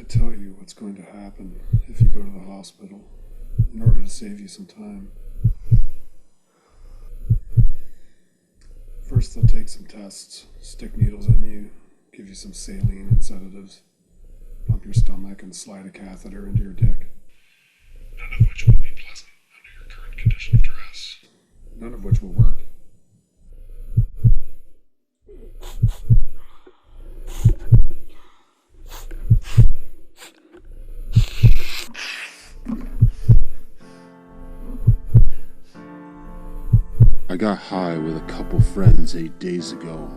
tell you what's going to happen if you go to the hospital in order to save you some time. First, they'll take some tests, stick needles in you, give you some saline and sedatives, pump your stomach, and slide a catheter into your dick. None of which will be pleasant under your current condition of duress. None of which will work. I got high with a couple friends 8 days ago.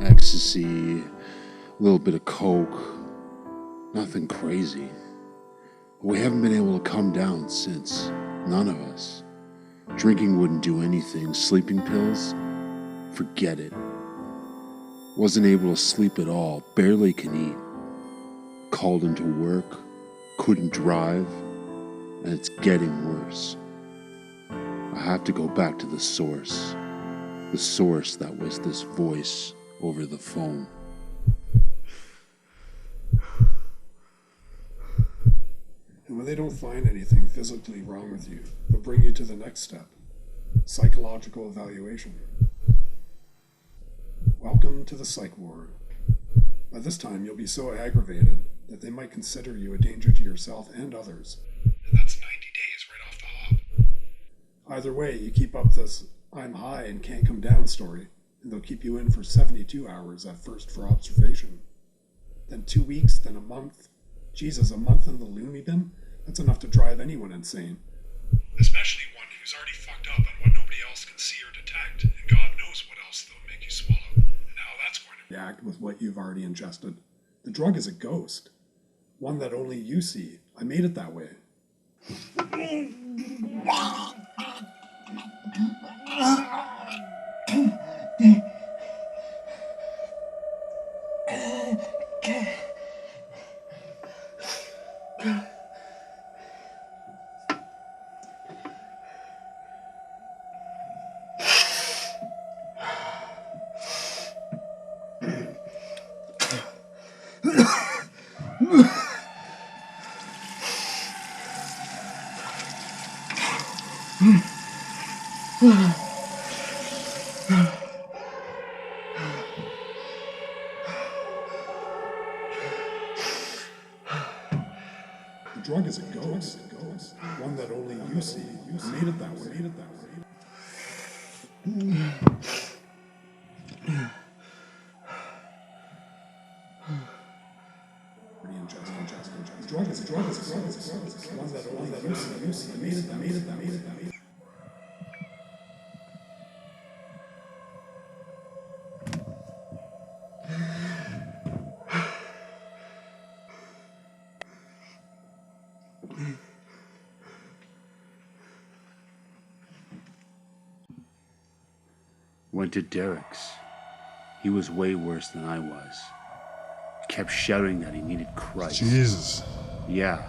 Ecstasy, a little bit of coke, nothing crazy. We haven't been able to come down since, none of us. Drinking wouldn't do anything, sleeping pills, forget it. Wasn't able to sleep at all, barely can eat. Called into work, couldn't drive, and it's getting worse. I have to go back to the source that was this voice over the phone. And when they don't find anything physically wrong with you, they'll bring you to the next step, psychological evaluation. Welcome to the psych ward. By this time, you'll be so aggravated that they might consider you a danger to yourself and others. And that's 90 days right off the hop. Either way, you keep up this I'm high and can't come down story, and they'll keep you in for 72 hours at first for observation. Then 2 weeks, then a month. Jesus, a month in the loony bin? That's enough to drive anyone insane. Especially one who's already fucked up on what nobody else can see or detect, and God knows what else they'll make you swallow, and how that's going to react with what you've already ingested. The drug is a ghost. One that only you see. I made it that way. The drug is a ghost. One that only you see. You made it that way. The drug is a one that only you see. I made it that way. Went to Derek's. He was way worse than I was. Kept shouting that he needed Christ. Jesus. Yeah,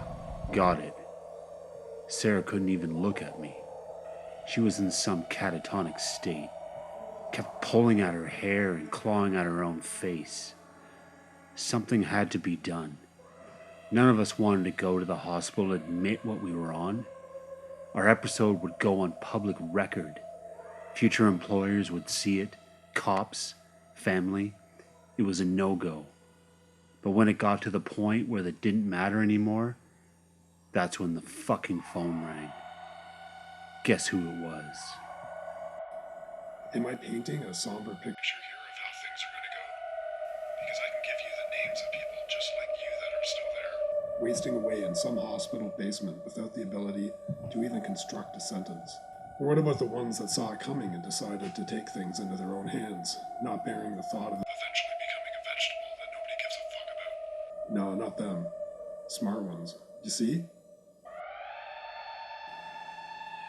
got it. Sarah couldn't even look at me. She was in some catatonic state. Kept pulling at her hair and clawing at her own face. Something had to be done. None of us wanted to go to the hospital and admit what we were on. Our episode would go on public record. Future employers would see it, cops, family. It was a no-go. But when it got to the point where that didn't matter anymore, that's when the fucking phone rang. Guess who it was? Am I painting a somber picture here of how things are going to go? Because I can give you the names of people just like you that are still there, wasting away in some hospital basement without the ability to even construct a sentence. Or what about the ones that saw it coming and decided to take things into their own hands, not bearing the thought of eventually becoming a vegetable that nobody gives a fuck about? No, not them. Smart ones. You see?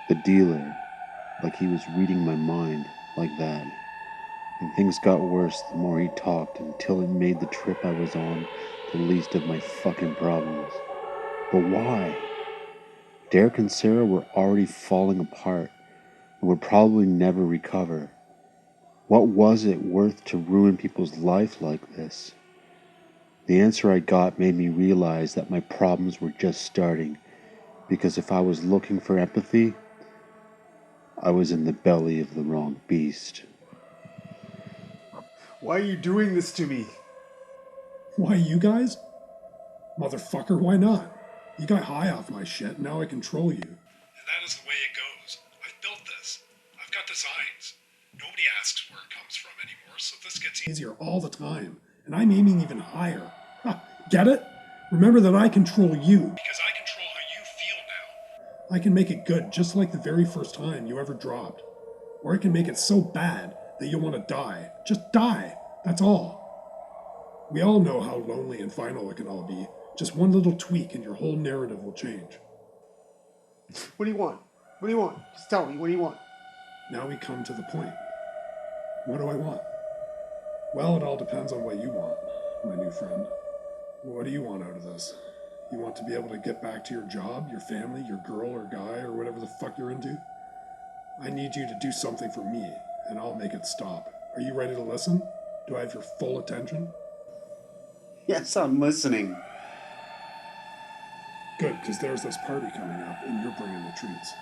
The dealer, like he was reading my mind, like that. And things got worse the more he talked until it made the trip I was on the least of my fucking problems. But why? Derek and Sarah were already falling apart and would probably never recover. What was it worth to ruin people's life like this? The answer I got made me realize that my problems were just starting, because if I was looking for empathy, I was in the belly of the wrong beast. Why are you doing this to me? Why, you guys? Motherfucker, why not? You got high off my shit, now I control you. And that is the way it goes. I've built this. I've got designs. Nobody asks where it comes from anymore, so this gets easier all the time. And I'm aiming even higher. Ha, get it? Remember that I control you. Because I control how you feel now. I can make it good, just like the very first time you ever dropped. Or I can make it so bad that you'll want to die. Just die. That's all. We all know how lonely and final it can all be. Just one little tweak and your whole narrative will change. What do you want? What do you want? Just tell me, what do you want? Now we come to the point. What do I want? Well, it all depends on what you want, my new friend. What do you want out of this? You want to be able to get back to your job, your family, your girl or guy, or whatever the fuck you're into? I need you to do something for me, and I'll make it stop. Are you ready to listen? Do I have your full attention? Yes, I'm listening. Good, because there's this party coming up, and you're bringing the treats.